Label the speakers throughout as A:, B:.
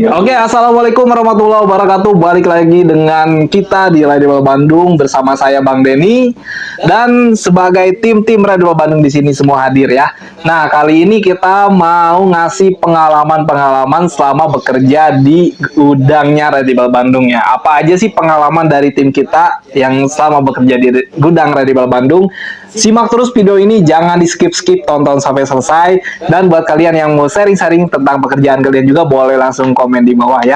A: Oke, assalamualaikum warahmatullahi wabarakatuh. Balik lagi dengan kita di Radio Bandung bersama saya Bang Denny dan sebagai tim Radio Bandung di sini semua hadir ya. Nah, kali ini kita mau ngasih pengalaman-pengalaman selama bekerja di gudangnya Radio Bandung ya. Apa aja sih pengalaman dari tim kita yang selama bekerja di gudang Radio Bandung? Simak terus video ini, jangan di skip-skip, tonton sampai selesai. Dan buat kalian yang mau sharing-sharing tentang pekerjaan kalian juga boleh langsung komen di bawah ya.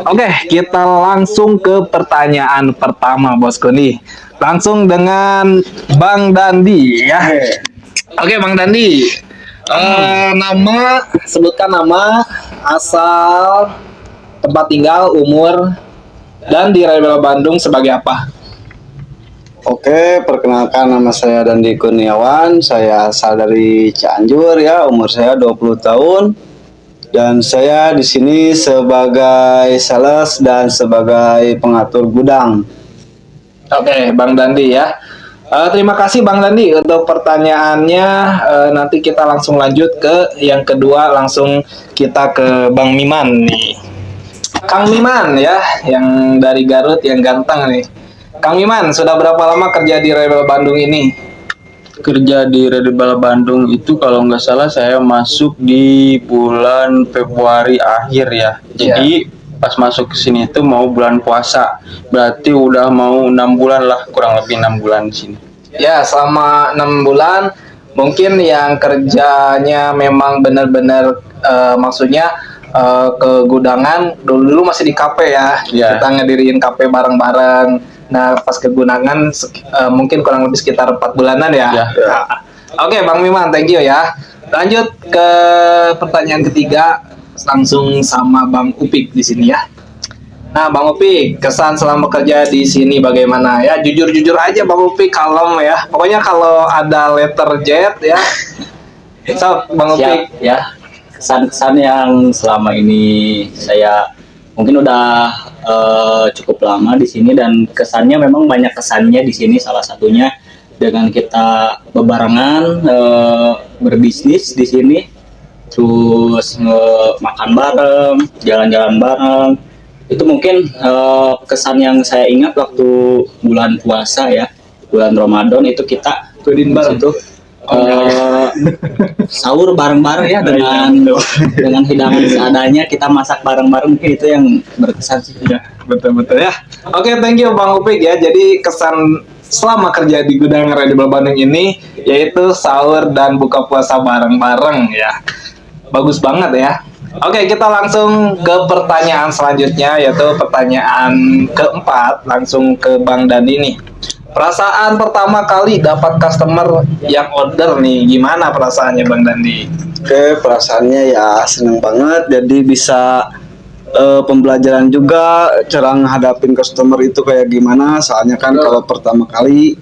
A: Oke, kita langsung ke pertanyaan pertama bosku nih. Langsung dengan Bang Dandi ya. Oke, Bang Dandi. Sebutkan nama, asal, tempat tinggal, umur, dan di Radio Bandung sebagai apa?
B: Oke, perkenalkan nama saya Dandi Kurniawan. Saya asal dari Cianjur ya, umur saya 20 tahun. Dan saya di sini sebagai sales dan sebagai pengatur gudang.
A: Oke, Bang Dandi ya. Terima kasih Bang Dandi untuk pertanyaannya. Nanti kita langsung lanjut ke yang kedua. Langsung kita ke Bang Miman nih. Kang Miman ya, yang dari Garut yang ganteng nih. Kang Miman, sudah berapa lama kerja di Radio Bandung ini?
C: Kerja di Radio Bandung itu kalau nggak salah saya masuk di bulan Februari akhir ya. Jadi pas masuk ke sini itu mau bulan puasa. Berarti udah mau 6 bulan lah, kurang lebih 6 bulan di sini.
A: Ya, selama 6 bulan mungkin yang kerjanya memang benar-benar maksudnya ke gudangan. Dulu masih di kafe ya. Kita ngediriin kafe bareng-bareng. Nah, pas ke gudangan mungkin kurang lebih sekitar 4 bulanan ya. Oke, Bang Miman, thank you ya. Lanjut ke pertanyaan ketiga, langsung sama Bang Upik di sini ya. Nah, Bang Upik, kesan selama kerja di sini bagaimana ya? Jujur-jujur aja Bang Upik, kalem ya. Pokoknya kalau ada letter Z ya. So, Bang Upik
D: ya. Kesan-kesan yang selama ini saya mungkin udah cukup lama di sini, dan kesannya memang banyak kesannya di sini. Salah satunya dengan kita bebarengan berbisnis di sini, terus makan bareng, jalan-jalan bareng. Itu mungkin kesan yang saya ingat waktu bulan puasa ya, bulan Ramadan itu kita bareng tuh sahur bareng-bareng ya, dengan hidangan seadanya, kita masak bareng-bareng. Mungkin itu yang berkesan sih ya.
A: Betul-betul ya. Oke, thank you Bang Upik ya. Jadi kesan selama kerja di gudang Radio Bandung ini yaitu sahur dan buka puasa bareng-bareng ya. Bagus banget ya. Oke, kita langsung ke pertanyaan selanjutnya, yaitu pertanyaan keempat. Langsung ke Bang Dandi nih. Perasaan pertama kali dapat customer yang order nih, gimana perasaannya Bang Dandi?
B: Oke, perasaannya ya seneng banget. Jadi bisa pembelajaran juga cara menghadapin customer itu kayak gimana. Soalnya kan kalau pertama kali,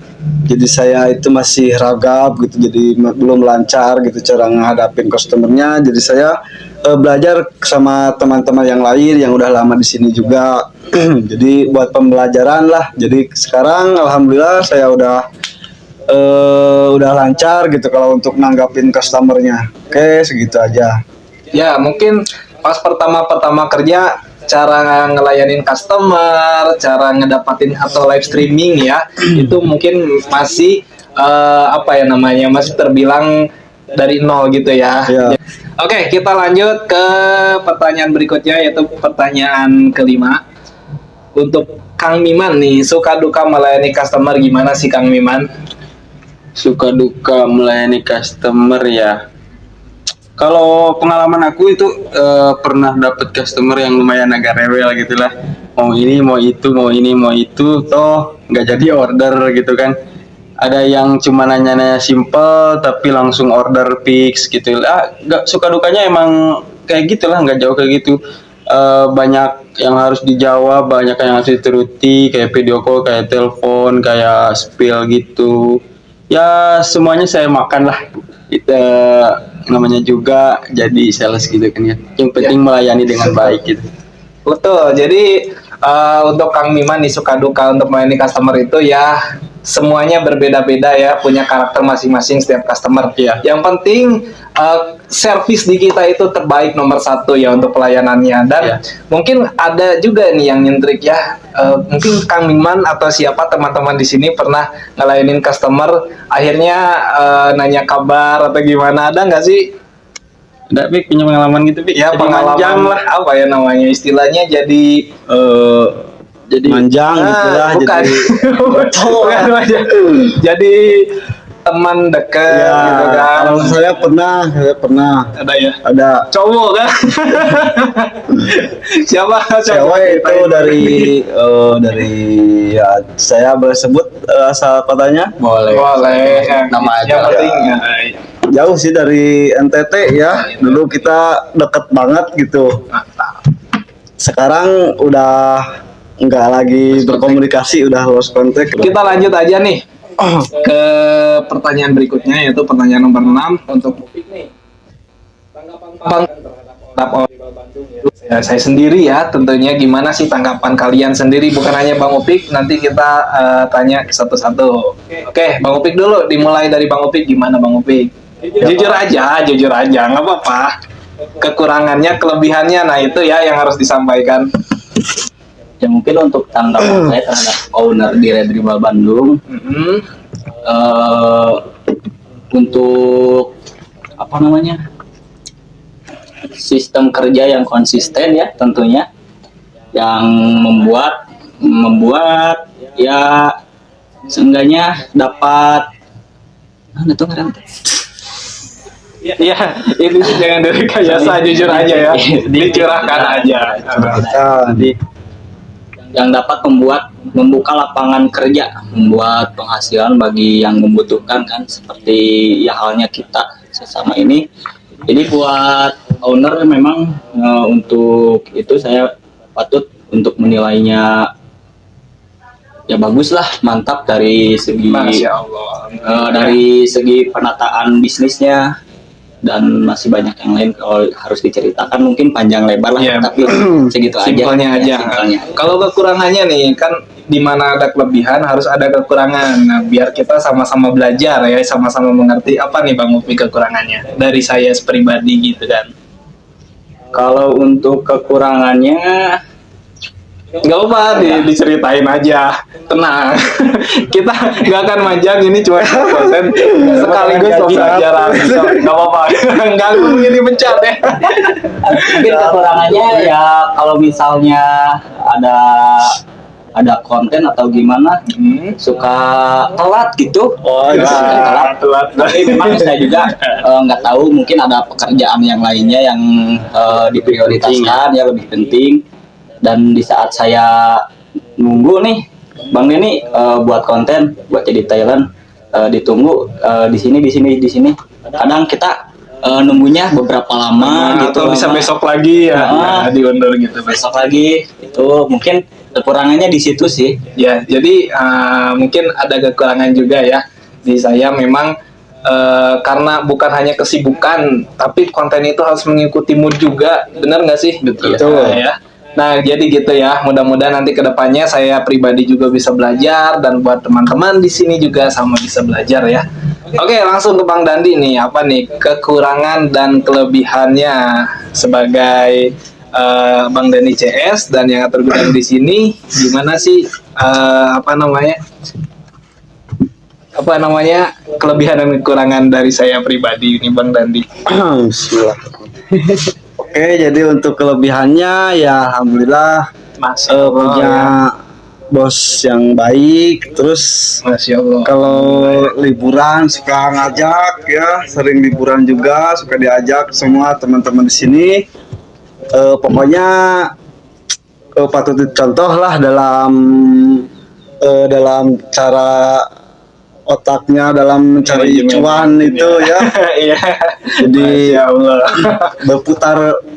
B: jadi saya itu masih ragap gitu, jadi belum lancar gitu cara menghadapin customernya. Jadi saya belajar sama teman-teman yang lain yang udah lama di sini juga. Jadi buat pembelajaran lah. Jadi sekarang alhamdulillah saya udah lancar gitu kalau untuk nanggapin customernya. Oke, segitu aja.
A: Ya, mungkin pas pertama kerja, cara ngelayanin customer, cara ngedapatin atau live streaming ya, itu mungkin masih masih terbilang dari nol gitu ya. Oke, kita lanjut ke pertanyaan berikutnya, yaitu pertanyaan kelima. Untuk Kang Miman nih, suka duka melayani customer gimana sih Kang Miman?
C: Suka duka melayani customer ya. Kalau pengalaman aku itu pernah dapet customer yang lumayan agak rewel gitulah. Mau ini, mau itu, mau ini, mau itu, toh nggak jadi order gitu kan. Ada yang cuma nanya-nanya simple tapi langsung order fix gitu. Nggak, suka dukanya emang kayak gitulah, nggak jauh kayak gitu. Banyak yang harus dijawab, banyak yang harus dituruti, kayak video call, kayak telepon, kayak spill gitu. Ya semuanya saya makan lah. Namanya juga jadi sales gitu kan ya. Yang penting melayani dengan baik gitu.
A: Betul. Jadi untuk Kang Miman nih suka duka untuk melayani customer itu ya semuanya berbeda-beda ya, punya karakter masing-masing setiap customer.
C: Iya.
A: Yang penting service di kita itu terbaik nomor satu ya untuk pelayanannya. Dan
C: Iya.
A: mungkin ada juga nih yang nyentrik ya. Mungkin Kang Miman atau siapa teman-teman di sini pernah ngelayanin customer, akhirnya nanya kabar atau gimana, ada nggak sih?
C: Ada Pik punya pengalaman gitu Pik?
A: Ya
C: Jadi
A: pengalaman
C: manjang lah.
A: apa ya namanya istilahnya jadi
C: Jadi
B: Manjang gitu lah,
A: bukan.
B: jadi
A: Bukan manjang. Jadi teman dekat
B: ya
A: gitu kan.
B: kalau saya pernah
A: Ada ya.
B: ada
A: Cowok kan. Siapa
B: cewek itu dari ya saya boleh sebut asal kotanya
C: boleh.
A: boleh
C: Nama aja
A: yang
C: lah.
A: penting
B: jauh sih dari NTT ya, dulu kita deket banget gitu, sekarang udah nggak lagi berkomunikasi, udah lost contact.
A: kita lanjut aja nih ke pertanyaan berikutnya, yaitu pertanyaan nomor 6 untuk ya, saya sendiri ya, tentunya gimana sih tanggapan kalian sendiri, bukan hanya Bang Upik, nanti kita tanya satu-satu. Oke, Bang Upik dulu, dimulai dari Bang Upik, gimana Bang Upik? Jujur aja, nggak apa-apa. Kekurangannya, kelebihannya, nah itu ya yang harus disampaikan.
D: Ya mungkin untuk tanggapan saya terhadap owner di Red Rival Bandung,
A: Mhm.
D: untuk apa namanya, sistem kerja yang konsisten ya tentunya, yang membuat ya seenggaknya dapat itu keren.
A: Iya, ini sih jangan dari kayasa, jujur aja ya, dicurahkan aja.
D: Yang dapat membuka lapangan kerja, membuat penghasilan bagi yang membutuhkan kan, seperti ya halnya kita sesama ini. Jadi buat owner memang untuk itu saya patut untuk menilainya ya bagus lah, mantap dari segi
A: Masya Allah.
D: dari segi penataan bisnisnya, dan masih banyak yang lain kalau harus diceritakan mungkin panjang lebar lah,
A: Iya.
D: tapi segitu aja.
A: Simpelnya
D: Ya,
A: aja.
D: simpelnya.
A: Kalau kekurangannya nih kan, di mana ada kelebihan harus ada kekurangan. Nah, biar kita sama-sama belajar ya, sama-sama mengerti apa nih Bang Upi kekurangannya dari saya pribadi gitu kan.
D: Kalau untuk kekurangannya
A: Nggak apa-apa, diceritain aja, tenang. Kita nggak akan manjang, ini cuma dosen sekaligus pembelajaran. Nggak apa-apa, nggak ini pencet ya.
D: mungkin kekurangannya ya kalau misalnya ada konten atau gimana suka telat gitu.
B: Oh,
D: Ya,
B: iya.
D: telat. Tapi memang saya juga nggak tahu, mungkin ada pekerjaan yang lainnya yang diprioritaskan ya, lebih penting. Dan di saat saya nunggu nih Bang Denny buat konten, buat jadi Thailand, ditunggu di sini. Kadang kita nunggunya beberapa lama gitu,
A: Atau bisa
D: lama.
A: besok lagi ya,
D: Ah.
A: diundur gitu.
D: Besok lagi. Itu mungkin kekurangannya di situ sih.
A: Ya, jadi mungkin ada kekurangan juga ya di saya, memang karena bukan hanya kesibukan, tapi konten itu harus mengikuti mood juga, benar nggak sih?
C: Betul.
A: Ya. Nah, jadi gitu ya. Mudah-mudahan nanti kedepannya saya pribadi juga bisa belajar, dan buat teman-teman di sini juga sama bisa belajar ya. Oke, langsung ke Bang Dandi nih. Apa nih kekurangan dan kelebihannya sebagai Bang Dandi CS dan yang atur gudang di sini? Gimana sih kelebihan dan kekurangan dari saya pribadi ini Bang Dandi?
B: Bismillah. Oke, jadi untuk kelebihannya ya alhamdulillah punya bos yang baik, terus
A: Masya Allah.
B: kalau liburan suka ngajak ya, sering liburan juga suka diajak semua teman-teman di sini. Pokoknya patut dicontoh lah dalam cara otaknya dalam mencari
A: Manajemen.
B: cuan itu ya.
A: Iya.
B: Jadi
A: Masya Allah.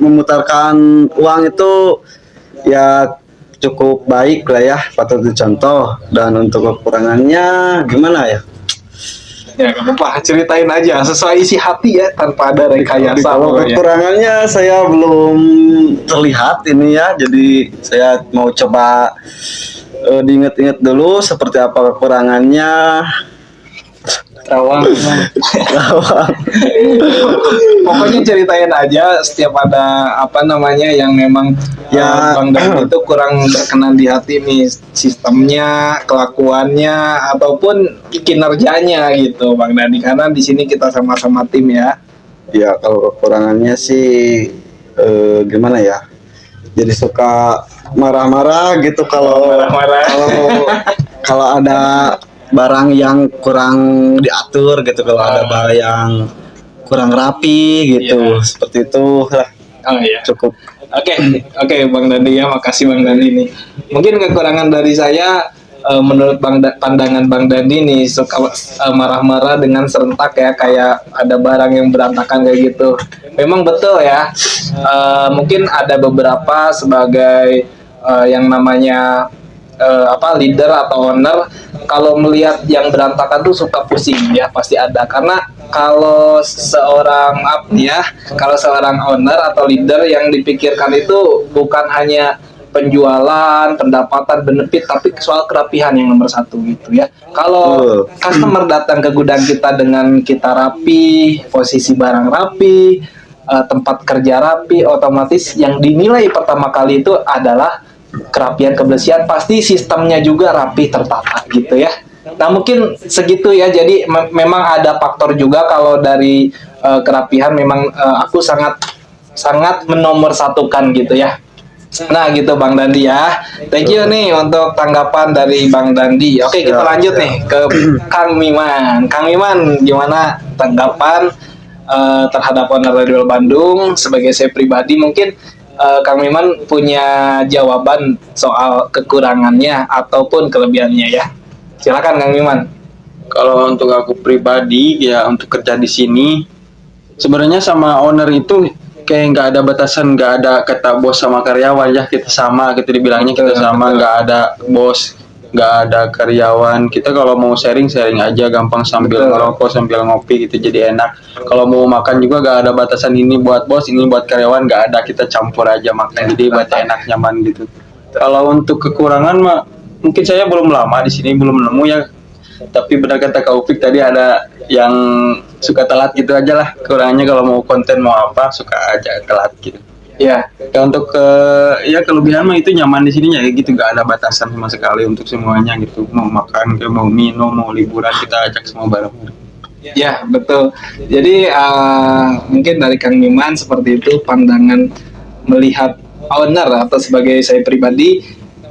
B: memutarkan uang itu ya cukup baik lah ya, patut dicontoh. Dan untuk kekurangannya gimana ya?
A: Ya nggak apa-apa, ceritain aja sesuai isi hati ya, tanpa ada rekayasa.
B: Kalau
A: pokoknya.
B: kekurangannya saya belum terlihat ini ya, jadi saya mau coba diingat-ingat dulu seperti apa kekurangannya.
D: Rawang.
A: Pokoknya ceritain aja setiap ada apa namanya yang memang
B: Ya.
A: Bang Dandi itu kurang berkenan di hati nih, sistemnya, kelakuannya ataupun kinerjanya gitu Bang Dandi, karena di sini kita sama-sama tim ya.
B: Ya kalau kekurangannya sih gimana ya? Jadi suka marah-marah gitu kalau
A: Marah-marah.
B: kalau ada barang yang kurang diatur gitu, kalau ada barang yang kurang rapi gitu,
A: Iya.
B: seperti itu lah.
A: Oh iya.
B: Cukup.
A: Oke, Bang Dandi ya, makasih Bang Dandi nih. Mungkin kekurangan dari saya, menurut pandangan Bang Dandi nih, suka marah-marah dengan serentak ya, kayak ada barang yang berantakan kayak gitu. Memang betul ya. Mungkin ada beberapa sebagai yang namanya leader atau owner, kalau melihat yang berantakan tuh suka pusing ya, pasti ada. Karena kalau seorang kalau seorang owner atau leader, yang dipikirkan itu bukan hanya penjualan, pendapatan, benefit, tapi soal kerapihan yang nomor satu gitu ya. Kalau customer datang ke gudang kita dengan kita rapi, posisi barang rapi, tempat kerja rapi, otomatis yang dinilai pertama kali itu adalah kerapian, kebersihan, pasti sistemnya juga rapi, tertata gitu ya. Nah mungkin segitu ya, jadi memang ada faktor juga kalau dari kerapihan, memang aku sangat sangat menomorsatukan gitu ya. Nah gitu Bang Dandi ya. Thank you nih untuk tanggapan dari Bang Dandi. Oke, kita lanjut nih ke Kang Miman. Kang Miman, gimana tanggapan terhadap Owner Radio Bandung? Sebagai saya pribadi, mungkin Kang Miman punya jawaban soal kekurangannya ataupun kelebihannya ya. Silakan Kang Miman.
C: Kalau untuk aku pribadi ya, untuk kerja di sini sebenarnya sama owner itu kayak nggak ada batasan, nggak ada kata bos sama karyawan ya, kita sama gitu, dibilangnya kita sama, nggak ada bos, nggak ada karyawan. Kita kalau mau sharing aja, gampang, sambil ngerokok sambil ngopi gitu, jadi enak. Kalau mau makan juga nggak ada batasan, ini buat bos, ini buat karyawan, nggak ada, kita campur aja makan, jadi buat enak, nyaman gitu. Kalau untuk kekurangan mah mungkin saya belum lama di sini, belum nemu ya. Tapi benar kata Kak Upik tadi, ada yang suka telat gitu aja lah kekurangannya. Kalau mau konten mau apa, suka aja telat gitu.
A: Ya,
C: Ya untuk kelebihan mah itu nyaman di sini ya gitu, nggak ada batasan sama sekali untuk semuanya gitu. Mau makan, mau minum, mau liburan, kita ajak semua bareng-bareng.
A: ya betul. Jadi mungkin dari Kang Miman seperti itu pandangan melihat owner atau sebagai saya pribadi.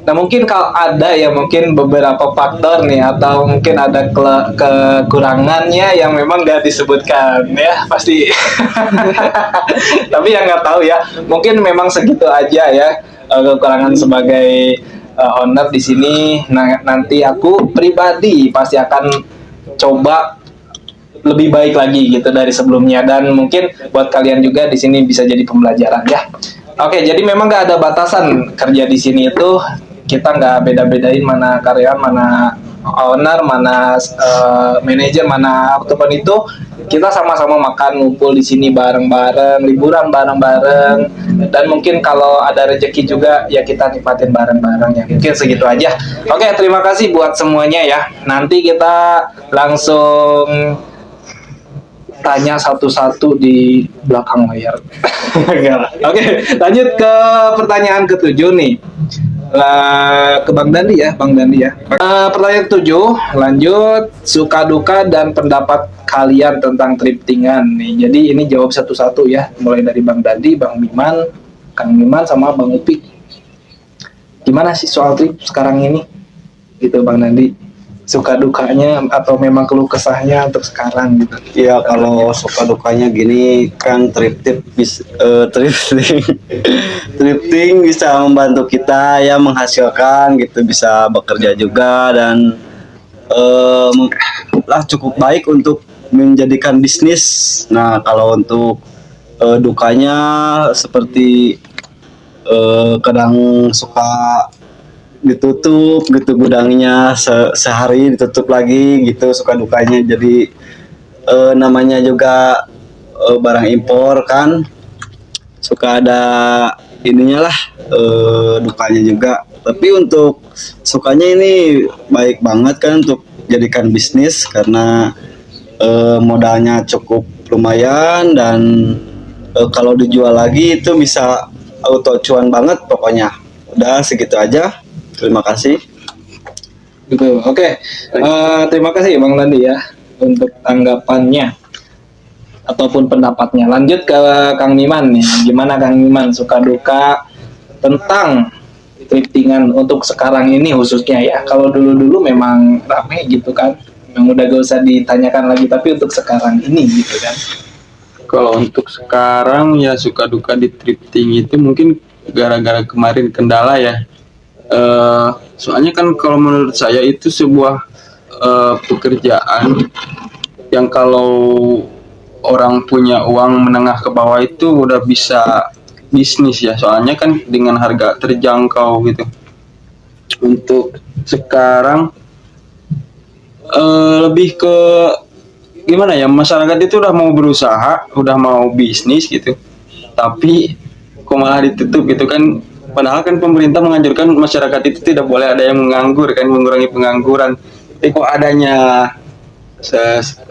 A: Nah mungkin kalau ada ya, mungkin beberapa faktor nih, atau mungkin ada kekurangannya yang memang gak disebutkan ya pasti. Tapi yang nggak tahu ya, mungkin memang segitu aja ya kekurangan sebagai owner di sini. Nah nanti aku pribadi pasti akan coba lebih baik lagi gitu dari sebelumnya, dan mungkin buat kalian juga di sini bisa jadi pembelajaran ya. Oke, jadi memang nggak ada batasan kerja di sini itu, kita nggak beda-bedain mana karyawan, mana owner, mana manajer, mana apapun itu. Kita sama-sama makan, ngumpul di sini bareng-bareng, liburan bareng-bareng, dan mungkin kalau ada rezeki juga ya kita nikmatin bareng-bareng ya. Mungkin segitu aja. Oke, terima kasih buat semuanya ya. Nanti kita langsung tanya satu-satu di belakang layar. Enggak lah. Oke, lanjut ke pertanyaan ketujuh nih. Ke Bang Dandi ya, Bang Dandi ya. Pertanyaan ketujuh, lanjut, suka duka dan pendapat kalian tentang thriftingan nih. Jadi ini jawab satu-satu ya, mulai dari Bang Dandi, Bang Miman, Kang Miman, sama Bang Upik. Gimana sih soal thrift sekarang ini? Gitu Bang Dandi. Suka dukanya atau memang keluh kesahnya untuk sekarang gitu.
B: Ya kalau suka dukanya gini kan, thrifting bisa membantu kita ya, menghasilkan gitu, bisa bekerja juga, dan lah cukup baik untuk menjadikan bisnis. Nah kalau untuk dukanya seperti kadang suka ditutup gitu gudangnya sehari ditutup lagi gitu suka dukanya. Jadi namanya juga barang impor kan suka ada ininya lah dukanya juga. Tapi untuk sukanya ini baik banget kan untuk jadikan bisnis karena modalnya cukup lumayan dan kalau dijual lagi itu bisa auto cuan banget pokoknya. Udah segitu aja. Terima kasih.
A: Gitu. Oke. Terima kasih Bang Landi ya untuk tanggapannya ataupun pendapatnya. Lanjut ke Kang Niman nih. Gimana Kang Niman suka duka tentang thriftingan untuk sekarang ini khususnya ya. Kalau dulu-dulu memang rame gitu kan. Memang udah gak usah ditanyakan lagi, tapi untuk sekarang ini gitu kan.
C: Kalau untuk sekarang ya suka duka di thrifting itu mungkin gara-gara kemarin kendala ya. Soalnya kan kalau menurut saya itu sebuah pekerjaan yang kalau orang punya uang menengah ke bawah itu udah bisa bisnis ya. Soalnya kan dengan harga terjangkau gitu. Untuk sekarang lebih ke gimana ya, masyarakat itu udah mau berusaha, udah mau bisnis gitu, tapi kok malah ditutup gitu kan. Padahal kan pemerintah menganjurkan masyarakat itu tidak boleh ada yang menganggur kan, mengurangi pengangguran. Tapi kok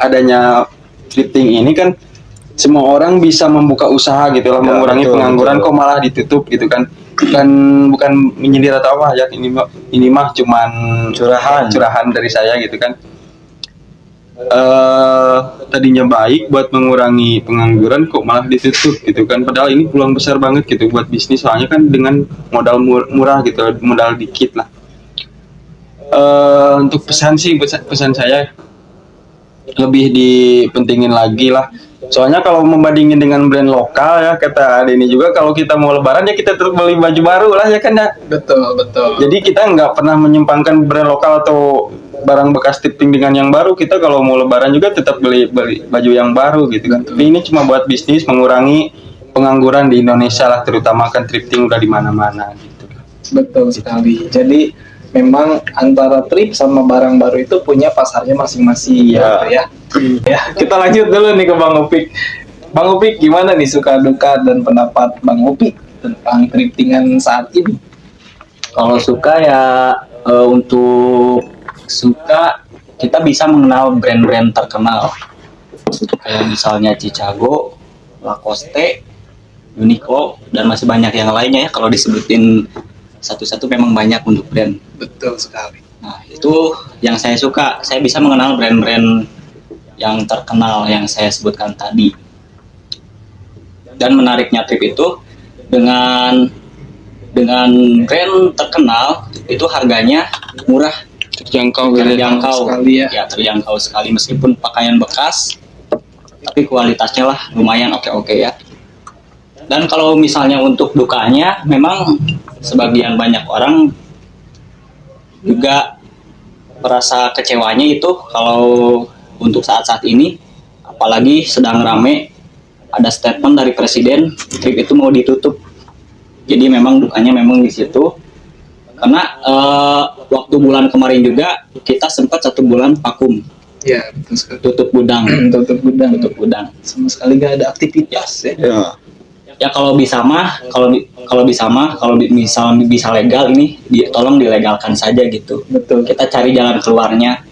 C: adanya thrifting ini kan semua orang bisa membuka usaha gitu lah, mengurangi pengangguran, kok malah ditutup gitu kan. Bukan menyindir atau apa ya, ini mah cuman curahan dari saya gitu kan. Tadinya baik buat mengurangi pengangguran kok malah ditutup gitu kan, padahal ini peluang besar banget gitu buat bisnis, soalnya kan dengan modal murah gitu, modal dikit lah. Untuk pesan saya lebih dipentingin lagi lah, soalnya kalau membandingin dengan brand lokal ya, kata Denny juga, kalau kita mau lebaran ya kita terus beli baju baru lah ya kan ya.
A: Betul.
C: Jadi kita nggak pernah menyimpangkan brand lokal atau barang bekas thrifting dengan yang baru. Kita kalau mau lebaran juga tetap beli baju yang baru gitu kan. Tapi ini cuma buat bisnis, mengurangi pengangguran di Indonesia lah, terutama kan thrifting udah di mana-mana gitu.
A: Betul sekali. Jadi memang antara thrift sama barang baru itu punya pasarnya masing-masing gitu ya. Ya, kita lanjut dulu nih ke Bang Upik. Bang Upik, gimana nih suka duka dan pendapat Bang Upik tentang thriftingan saat ini?
D: Kalau suka ya untuk suka kita bisa mengenal brand-brand terkenal kayak misalnya Chicago, Lacoste, Uniqlo dan masih banyak yang lainnya ya. Kalau disebutin satu-satu memang banyak untuk brand.
A: Betul sekali.
D: Nah itu yang saya suka, saya bisa mengenal brand-brand yang terkenal yang saya sebutkan tadi. Dan menariknya trip itu dengan brand terkenal itu harganya murah, terjangkau
A: sekali ya.
D: Ya terjangkau sekali, meskipun pakaian bekas tapi kualitasnya lah lumayan oke ya. Dan kalau misalnya untuk dukanya, memang sebagian banyak orang juga merasa kecewanya itu kalau untuk saat-saat ini, apalagi sedang rame ada statement dari presiden trip itu mau ditutup. Jadi memang dukanya memang di situ. Karena waktu bulan kemarin juga kita sempat 1 bulan vakum.
A: Ya, betul sekali.
D: Tutup gudang.
A: Tutup gudang. Sama sekali gak ada aktivitas ya.
D: Ya kalau bisa mah, kalau misal bisa legal ini, tolong dilegalkan saja gitu.
A: Betul.
D: Kita cari jalan keluarnya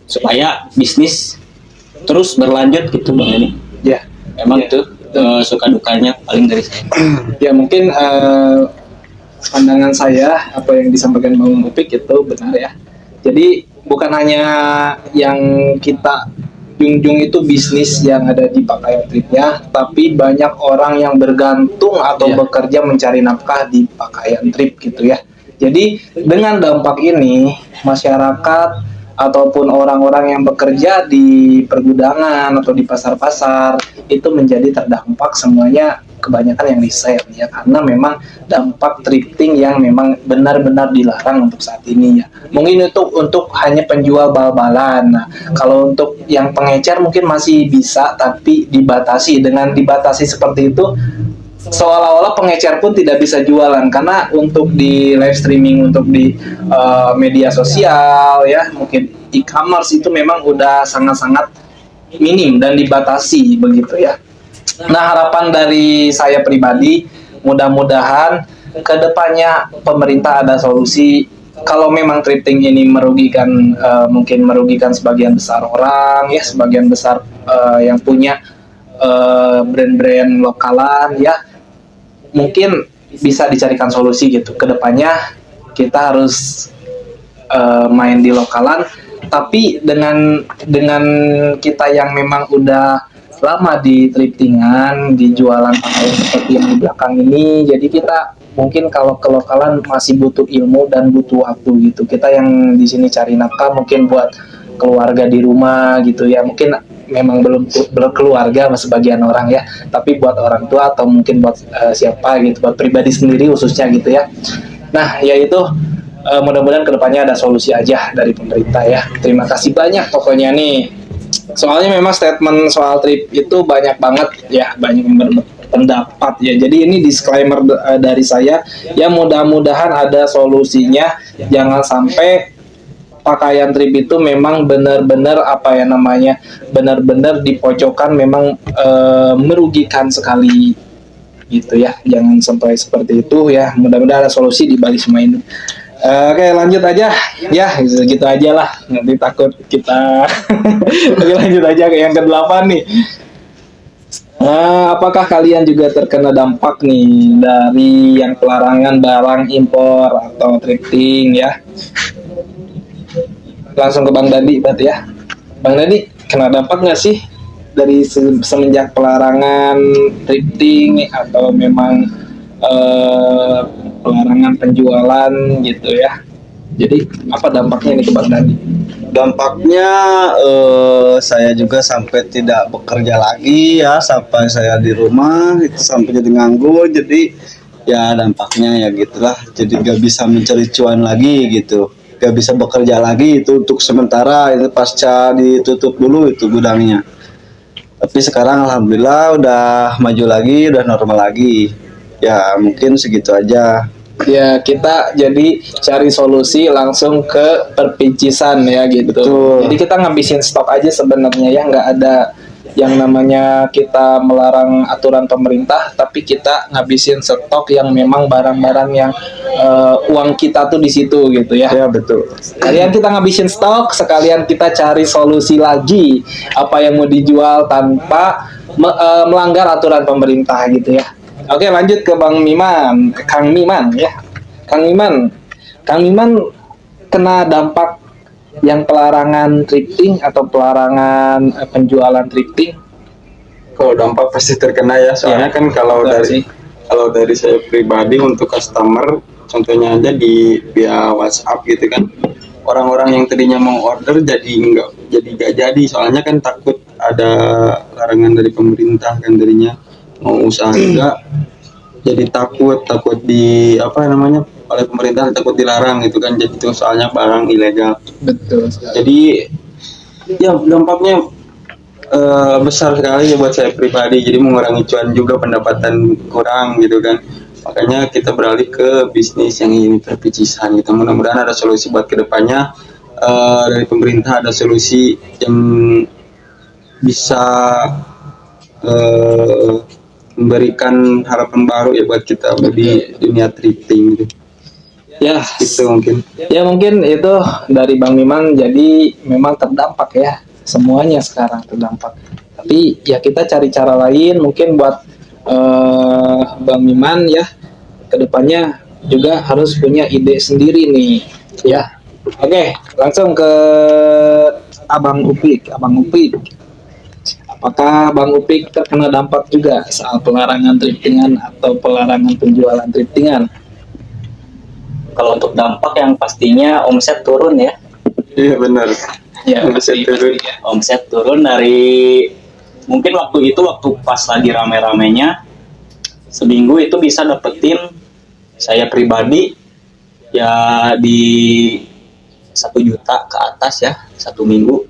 D: supaya bisnis terus berlanjut gitu Bang ini.
A: Ya.
D: Emang itu suka dukanya paling dari saya.
A: Ya mungkin pandangan saya apa yang disampaikan Bang Upik itu benar ya. Jadi bukan hanya yang kita junjung itu bisnis yang ada di pakaian tripnya, tapi banyak orang yang bergantung atau bekerja mencari nafkah di pakaian trip gitu ya. Jadi dengan dampak ini masyarakat ataupun orang-orang yang bekerja di pergudangan atau di pasar-pasar itu menjadi terdampak semuanya, kebanyakan yang resell ya, karena memang dampak thrifting yang memang benar-benar dilarang untuk saat ini ya. Mungkin itu untuk hanya penjual bal-balan. Nah, kalau untuk yang pengecer mungkin masih bisa, tapi dibatasi. Dengan dibatasi seperti itu seolah-olah pengecer pun tidak bisa jualan karena untuk di live streaming, untuk di media sosial ya, mungkin e-commerce itu memang udah sangat-sangat minim dan dibatasi begitu ya. Nah, harapan dari saya pribadi, mudah-mudahan kedepannya pemerintah ada solusi. Kalau memang thrifting ini merugikan, mungkin merugikan sebagian besar orang ya, sebagian besar yang punya brand-brand lokalan ya, mungkin bisa dicarikan solusi gitu. Kedepannya kita harus main di lokalan, tapi dengan kita yang memang udah lama di thriftingan, di jualan pakaian seperti yang di belakang ini, jadi kita mungkin kalau ke lokalan masih butuh ilmu dan butuh waktu gitu. Kita yang di sini cari nafkah mungkin buat keluarga di rumah gitu ya, mungkin memang belum berkeluarga sebagian orang ya, tapi buat orang tua atau mungkin buat siapa gitu, buat pribadi sendiri khususnya gitu ya. Nah, yaitu mudah-mudahan kedepannya ada solusi aja dari pemerintah ya. Terima kasih banyak pokoknya nih. Soalnya memang statement soal trip itu banyak banget ya, banyak yang berpendapat ya. Jadi ini disclaimer dari saya ya, mudah-mudahan ada solusinya. Jangan sampai pakaian trip itu memang benar-benar apa ya namanya, benar-benar dipojokkan, memang merugikan sekali gitu ya. Jangan sampai seperti itu ya. Mudah-mudahan ada solusi di balik semua ini. Oke, lanjut aja ya, gitu aja lah, nanti takut kita. Oke, lanjut aja ke yang ke-8 nih. Apakah kalian juga terkena dampak nih dari yang pelarangan barang impor atau thrifting ya? Langsung ke Bang Dadi berarti ya. Bang Dadi, kena dampak nggak sih dari semenjak pelarangan thrifting atau memang pelarangan penjualan gitu ya? Jadi apa dampaknya nih ke Bang Dadi?
B: Dampaknya saya juga sampai tidak bekerja lagi ya, sampai saya di rumah itu sampai jadi nganggur. Jadi ya dampaknya ya gitulah, jadi gak bisa mencari cuan lagi gitu, gak bisa bekerja lagi itu untuk sementara, itu pasca ditutup dulu itu gudangnya. Tapi sekarang alhamdulillah udah maju lagi, udah normal lagi. Ya mungkin segitu aja.
A: Ya, kita jadi cari solusi langsung ke perpicisan ya gitu.
B: Betul.
A: Jadi kita ngabisin stok aja sebenarnya ya, nggak ada yang namanya kita melarang aturan pemerintah, tapi kita ngabisin stok yang memang barang-barang yang uang kita tuh di situ gitu ya.
B: Ya betul.
A: Sekalian kita ngabisin stok, sekalian kita cari solusi lagi apa yang mau dijual tanpa melanggar aturan pemerintah gitu ya. Oke, lanjut ke Bang Miman, Kang Miman ya. Kang Miman kena dampak yang pelarangan thrifting atau pelarangan penjualan thrifting?
C: Kalau dampak pasti terkena ya, soalnya
A: Ya,
C: kan kalau
A: betul sih.
C: dari saya pribadi untuk customer, contohnya aja di via WhatsApp gitu kan, orang-orang yang tadinya mau order jadi nggak jadi, soalnya kan takut ada larangan dari pemerintah kan, darinya mau usaha juga jadi takut di apa namanya, oleh pemerintah takut dilarang gitu kan, jadi itu soalnya barang ilegal.
A: Betul.
C: Jadi ya dampaknya besar sekali ya buat saya pribadi, jadi mengurangi cuan juga, pendapatan kurang gitu kan. Makanya kita beralih ke bisnis yang ini perpicisan gitu. Mudah-mudahan ada solusi buat kedepannya, dari pemerintah ada solusi yang bisa memberikan harapan baru ya buat kita di dunia thrifting gitu.
A: Ya,
C: Itu mungkin.
A: ya mungkin itu dari Bang Miman, jadi memang terdampak ya, semuanya sekarang terdampak. Tapi ya kita cari cara lain mungkin buat Bang Miman ya, kedepannya juga harus punya ide sendiri nih ya. Oke, langsung ke Abang Upik. Apakah Bang Upik terkena dampak juga soal pelarangan thriftingan atau pelarangan penjualan thriftingan?
D: Kalau untuk dampak yang pastinya omset turun ya.
C: Iya benar.
A: Ya,
C: Omset turun.
D: Omset turun dari mungkin waktu pas lagi rame-ramenya, seminggu itu bisa dapetin saya pribadi ya di 1 juta ke atas ya, 1 minggu.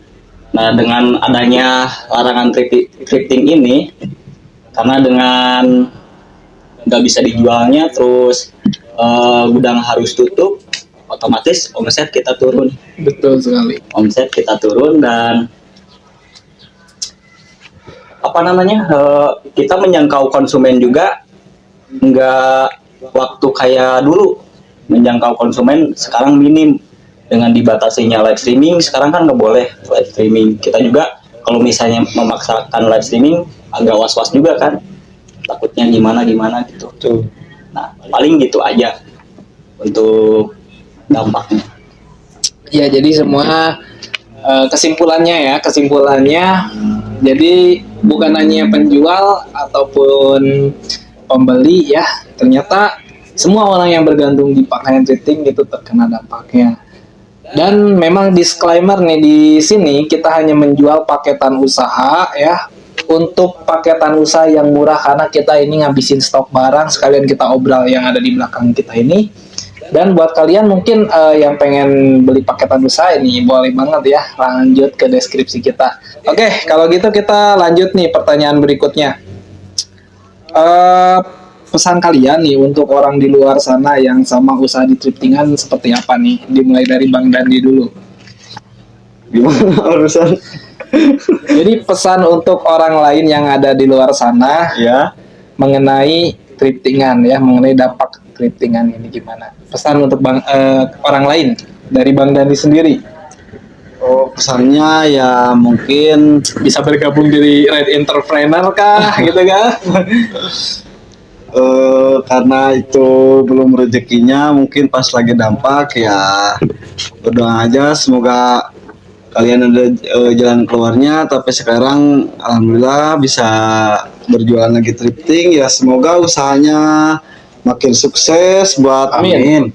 D: Nah, dengan adanya larangan thrifting ini, karena dengan nggak bisa dijualnya, terus gudang harus tutup, otomatis omset kita turun.
A: Betul sekali.
D: Omset kita turun dan apa namanya, kita menjangkau konsumen juga nggak waktu kayak dulu. Menjangkau konsumen sekarang minim dengan dibatasinya live streaming. Sekarang kan nggak boleh live streaming. Kita juga kalau misalnya memaksakan live streaming agak was-was juga kan, takutnya gimana gitu. Nah paling gitu aja untuk dampaknya.
A: Ya, jadi semua kesimpulannya jadi bukan hanya penjual ataupun pembeli ya, ternyata semua orang yang bergantung di pakaian thrifting itu terkena dampaknya. Dan memang disclaimer nih, di sini kita hanya menjual paketan usaha ya. Untuk paketan usaha yang murah karena kita ini ngabisin stok barang, sekalian kita obral yang ada di belakang kita ini. Dan buat kalian mungkin yang pengen beli paketan usaha ini boleh banget ya lanjut ke deskripsi kita. Oke, kalau gitu kita lanjut nih pertanyaan berikutnya. Pesan kalian nih untuk orang di luar sana yang sama usaha di thriftingan seperti apa nih? Dimulai dari Bang Dandi dulu.
B: Gimana urusan?
A: Jadi pesan untuk orang lain yang ada di luar sana
B: Ya.
A: mengenai thriftingan ya, mengenai dampak thriftingan ini gimana? Pesan untuk orang lain dari Bang Dandi sendiri.
B: Oh, pesannya ya mungkin
A: Bisa bergabung di Red Entrepreneur kah gitu kan?
B: karena itu belum rezekinya, mungkin pas lagi dampak ya berdoa aja semoga kalian ada jalan keluarnya. Tapi sekarang alhamdulillah bisa berjualan lagi thrifting ya, semoga usahanya makin sukses buat
A: Amin.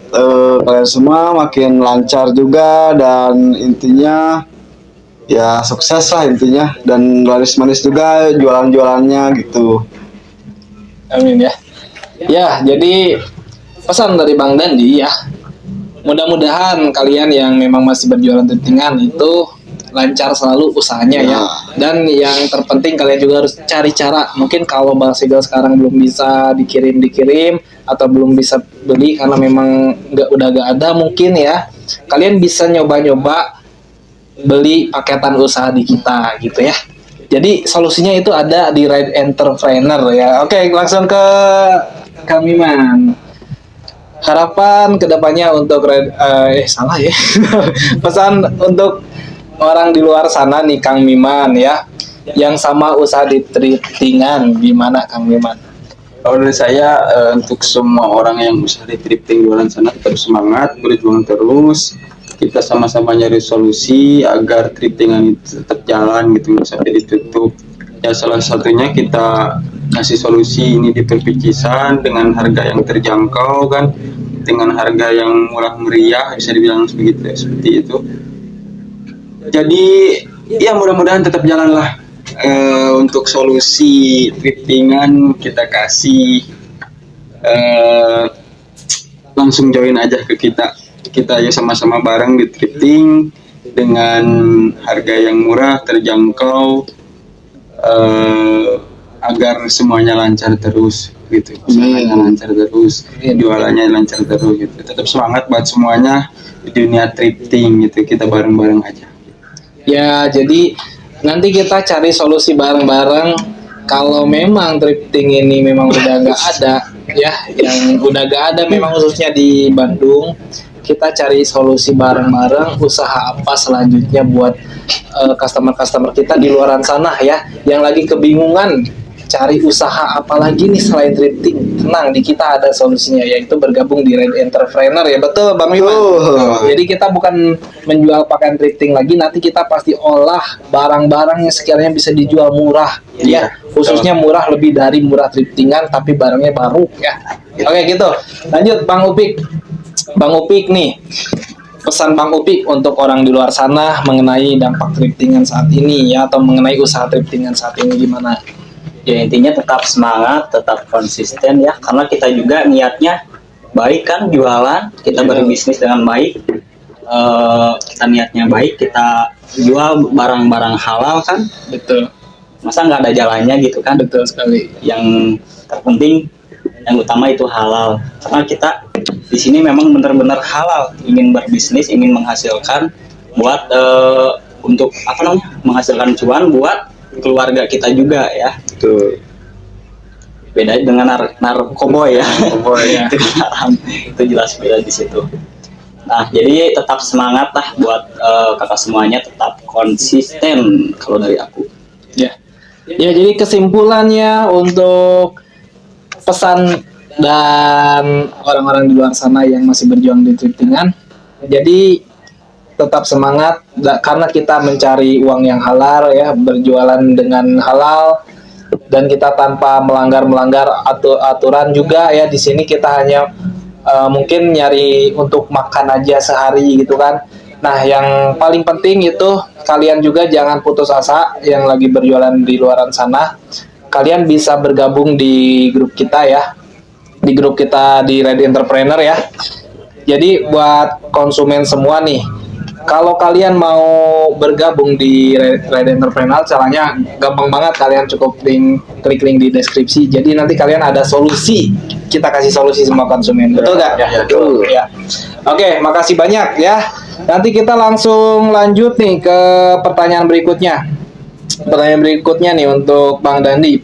B: kalian semua, makin lancar juga, dan intinya ya sukses lah intinya, dan laris manis juga jualan-jualannya gitu.
A: Amin ya. Ya, jadi pesan dari Bang Dandi ya. Mudah-mudahan kalian yang memang masih berjualan thriftingan itu lancar selalu usahanya ya. Dan yang terpenting kalian juga harus cari cara. Mungkin kalau Bang Sigel sekarang belum bisa dikirim atau belum bisa beli karena memang udah gak ada mungkin ya. Kalian bisa nyoba-nyoba beli paketan usaha di kita gitu ya. Jadi solusinya itu ada di Red Entrepreneur ya. Oke, langsung ke Kang Miman. Harapan kedepannya untuk salah ya. Pesan untuk orang di luar sana nih Kang Miman ya, yang sama usaha di thriftingan gimana Kang Miman?
C: Kalau dari saya untuk semua orang yang usaha di thrifting di luar sana terus semangat, berjuang terus. Kita sama-sama nyari solusi agar thriftingan itu tetap jalan gitu, nggak sampai ditutup. Ya salah satunya kita kasih solusi ini di perpicisan dengan harga yang terjangkau kan, dengan harga yang murah meriah bisa dibilang seperti itu. Jadi ya mudah-mudahan tetap jalan lah. Untuk solusi thriftingan kita kasih langsung join aja ke kita ya, sama-sama bareng di thrifting dengan harga yang murah terjangkau, agar semuanya lancar terus gitu, usahanya lancar terus, jualannya lancar terus gitu. Tetap semangat buat semuanya di dunia thrifting gitu, kita bareng-bareng aja.
A: Ya, jadi nanti kita cari solusi bareng-bareng. Kalau memang thrifting ini memang udah nggak ada ya, yang udah nggak ada memang khususnya di Bandung, kita cari solusi bareng-bareng usaha apa selanjutnya buat customer-customer kita di luaran sana ya, yang lagi kebingungan cari usaha apa lagi nih selain thrifting. Tenang, di kita ada solusinya, yaitu bergabung di Red Entrepreneur ya, betul Bang Miman? Jadi kita bukan menjual pakaian thrifting lagi, nanti kita pasti olah barang-barang yang sekiranya bisa dijual murah ya, khususnya murah lebih dari murah thriftingan tapi barangnya baru ya. Oke gitu, lanjut Bang Upik. Bang Upik nih, pesan Bang Upik untuk orang di luar sana mengenai dampak thriftingan saat ini ya, atau mengenai usaha thriftingan saat ini gimana?
D: Ya intinya tetap semangat, tetap konsisten ya, karena kita juga niatnya baik kan, jualan, kita berbisnis dengan baik, kita niatnya baik, kita jual barang-barang halal kan,
A: Betul,
D: masa nggak ada jalannya gitu kan.
A: betul sekali.
D: Yang terpenting yang utama itu halal. Karena kita di sini memang benar-benar halal, ingin berbisnis, ingin menghasilkan buat untuk apa namanya, menghasilkan cuan buat keluarga kita juga ya.
B: Betul.
D: Beda dengan narkoboy ya.
B: ya.
D: Itu haram. Itu jelas beda di situ. Nah, jadi tetap semangat lah buat kakak semuanya, tetap konsisten kalau dari aku.
A: Ya. Ya, jadi kesimpulannya untuk pesan dan orang-orang di luar sana yang masih berjuang di thriftingan. Jadi tetap semangat karena kita mencari uang yang halal ya, berjualan dengan halal dan kita tanpa melanggar aturan juga ya. Di sini kita hanya mungkin nyari untuk makan aja sehari gitu kan. Nah, yang paling penting itu kalian juga jangan putus asa yang lagi berjualan di luaran sana. Kalian bisa bergabung di grup kita ya. Di grup kita di Ready Entrepreneur ya. Jadi buat konsumen semua nih, kalau kalian mau bergabung di Ready Entrepreneur, caranya gampang banget. Kalian cukup klik link di deskripsi. Jadi nanti kalian ada solusi. Kita kasih solusi semua konsumen. Betul nggak?
C: Ya, betul.
A: Ya. Oke, makasih banyak ya. Nanti kita langsung lanjut nih ke pertanyaan berikutnya. Pertanyaan berikutnya nih untuk Bang Dandi.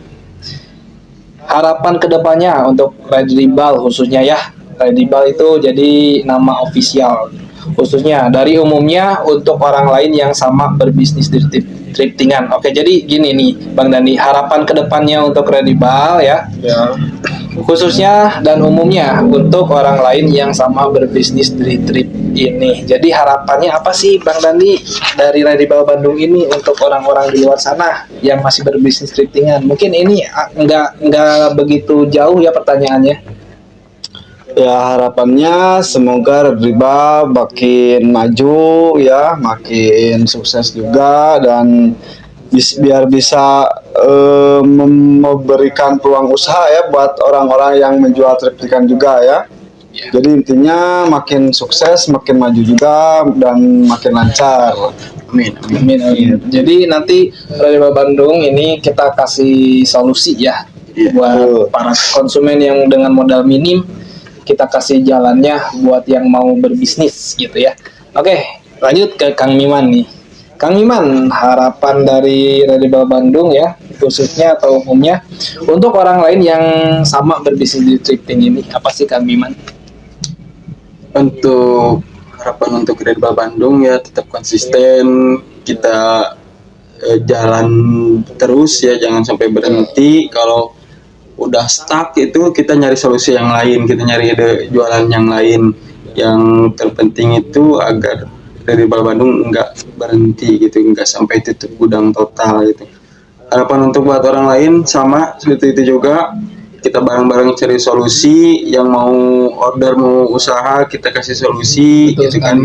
A: Harapan kedepannya untuk Redibal khususnya ya. Redibal itu jadi nama official. Khususnya dari umumnya untuk orang lain yang sama berbisnis di thriftingan. Oke, jadi gini nih Bang Dandi, harapan kedepannya untuk Redibal ya. Khususnya dan umumnya untuk orang lain yang sama berbisnis di thrift ini. Jadi harapannya apa sih Bang Dandi dari Redibal Bandung ini untuk orang-orang di luar sana yang masih berbisnis thriftingan? Mungkin ini nggak begitu jauh ya pertanyaannya.
B: Ya, harapannya semoga Redibal makin maju ya, makin sukses juga, dan biar bisa memberikan peluang usaha ya buat orang-orang yang menjual thriftingan juga ya. Jadi intinya makin sukses, makin maju juga, dan makin lancar.
A: Amin, amin, amin. Jadi nanti Redibal Bandung ini kita kasih solusi ya buat para konsumen yang dengan modal minim, kita kasih jalannya buat yang mau berbisnis gitu ya. Oke, lanjut ke Kang Miman nih. Kang Miman, harapan dari Redibal Bandung ya, khususnya atau umumnya untuk orang lain yang sama berbisnis di thrifting ini, apa sih Kang Miman?
C: Untuk harapan untuk Redibal Bandung ya tetap konsisten, kita jalan terus ya, jangan sampai berhenti. Kalau udah stuck itu kita nyari solusi yang lain, kita nyari ide jualan yang lain. Yang terpenting itu agar Redibal Bandung nggak berhenti gitu, nggak sampai tutup gudang total gitu. Harapan untuk buat orang lain sama seperti itu juga, kita bareng-bareng cari solusi. Yang mau order, mau usaha, kita kasih solusi.
A: Betul
C: gitu kan.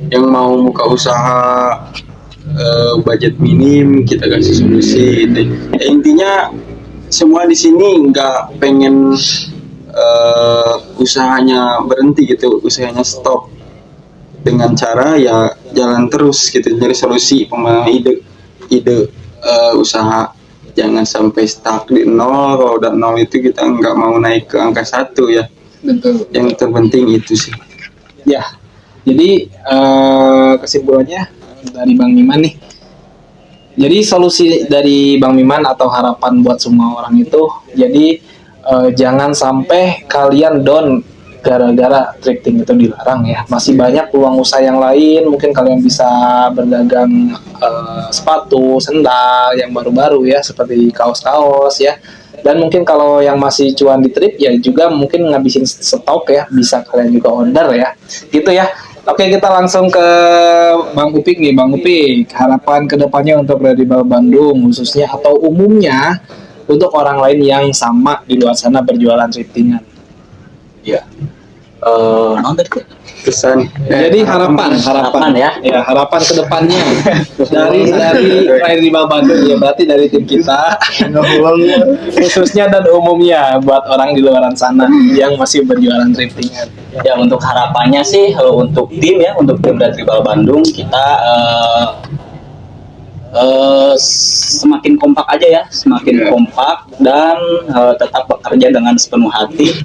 C: Yang mau buka usaha budget minim, kita kasih solusi gitu. Ya, intinya semua di sini nggak pengen usahanya berhenti gitu, usahanya stop. Dengan cara ya jalan terus gitu, nyari solusi, ide usaha, jangan sampai stuck di nol. Kalau udah nol itu kita nggak mau naik ke angka 1 ya.
A: Betul.
C: Yang terpenting itu sih.
A: Ya, jadi kesimpulannya dari Bang Miman nih. Jadi solusi dari Bang Miman atau harapan buat semua orang itu, jadi jangan sampai kalian down gara-gara thrifting itu dilarang ya. Masih banyak peluang usaha yang lain. Mungkin kalian bisa berdagang sepatu, sendal yang baru-baru ya, seperti kaos-kaos ya. Dan mungkin kalau yang masih cuan di thrift ya juga mungkin ngabisin stok ya, bisa kalian juga order ya. Gitu ya. Oke, kita langsung ke Bang Upik nih. Bang Upik, harapan kedepannya untuk Redibal Bandung khususnya atau umumnya untuk orang lain yang sama di luar sana berjualan thriftingan.
D: Ya.
C: Pesan.
A: Jadi harapan
D: ya.
A: Ya, harapan kedepannya dari Redibal Bandung ya, berarti dari tim kita khususnya dan umumnya buat orang di luar sana yang masih berjualan thriftingan.
D: Ya, untuk harapannya sih untuk tim ya, untuk tim Redibal Bandung kita semakin kompak aja ya, semakin kompak dan tetap bekerja dengan sepenuh hati.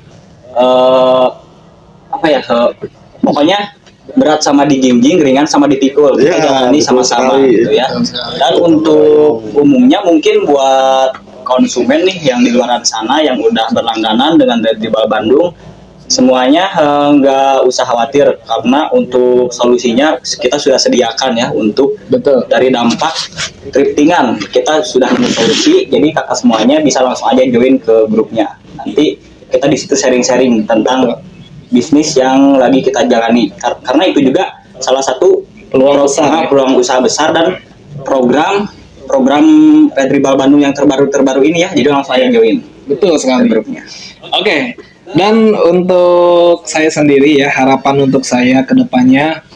D: Pokoknya berat sama dijingjing, ringan sama dipikul. Kita jalani sama-sama gitu ya. Dan untuk umumnya mungkin buat konsumen nih yang di luar sana yang udah berlangganan dengan Red Ribbon Bandung, semuanya nggak usah khawatir karena untuk solusinya kita sudah sediakan ya. Untuk dari dampak thriftingan kita sudah punya solusi, jadi kakak semuanya bisa langsung aja join ke grupnya. Nanti kita di situ sharing-sharing tentang bisnis yang lagi kita jalani, karena itu juga salah satu peluang usaha besar dan program Red Ribbon Bandung yang terbaru ini ya. Jadi langsung aja join.
A: Betul sekali.
D: Grupnya.
A: Oke. Dan untuk saya sendiri ya, harapan untuk saya ke depannya,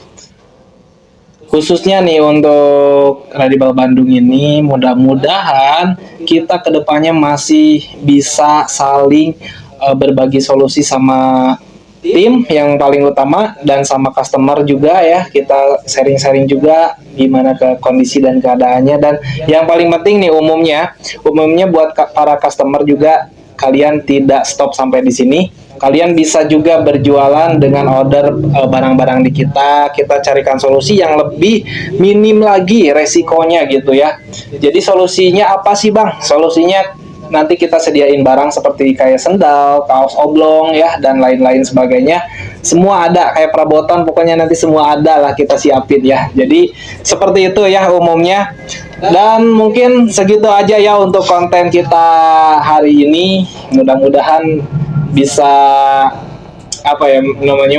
A: khususnya nih untuk Red Ribbon Bandung ini, mudah-mudahan kita ke depannya masih bisa saling berbagi solusi sama tim yang paling utama dan sama customer juga ya. Kita sharing-sharing juga gimana ke kondisi dan keadaannya, dan yang paling penting nih umumnya buat para customer juga, kalian tidak stop sampai di sini. Kalian bisa juga berjualan dengan order barang-barang di kita carikan solusi yang lebih minim lagi resikonya gitu ya. Jadi solusinya apa sih Bang? Solusinya nanti kita sediain barang seperti kayak sendal, kaos oblong ya, dan lain-lain sebagainya. Semua ada, kayak perabotan, pokoknya nanti semua ada lah kita siapin ya. Jadi seperti itu ya umumnya. Dan mungkin segitu aja ya untuk konten kita hari ini. Mudah-mudahan bisa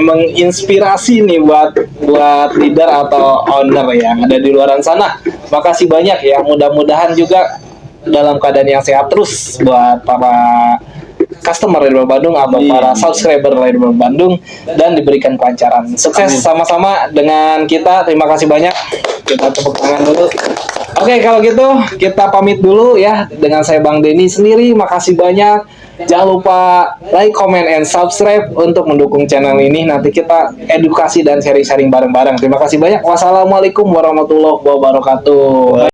A: menginspirasi nih buat leader atau owner yang ada di luar sana. Makasih banyak ya. Mudah-mudahan juga dalam keadaan yang sehat terus buat para customer Red Ribbon Bandung atau para subscriber Red Ribbon Bandung, dan diberikan kelancaran. Sukses sama-sama dengan kita. Terima kasih banyak. Kita tepuk tangan dulu. Oke, kalau gitu kita pamit dulu ya. Dengan saya Bang Denny sendiri. Makasih banyak. Jangan lupa like, comment, and subscribe untuk mendukung channel ini. Nanti kita edukasi dan sharing-sharing bareng-bareng. Terima kasih banyak. Wassalamualaikum warahmatullahi wabarakatuh.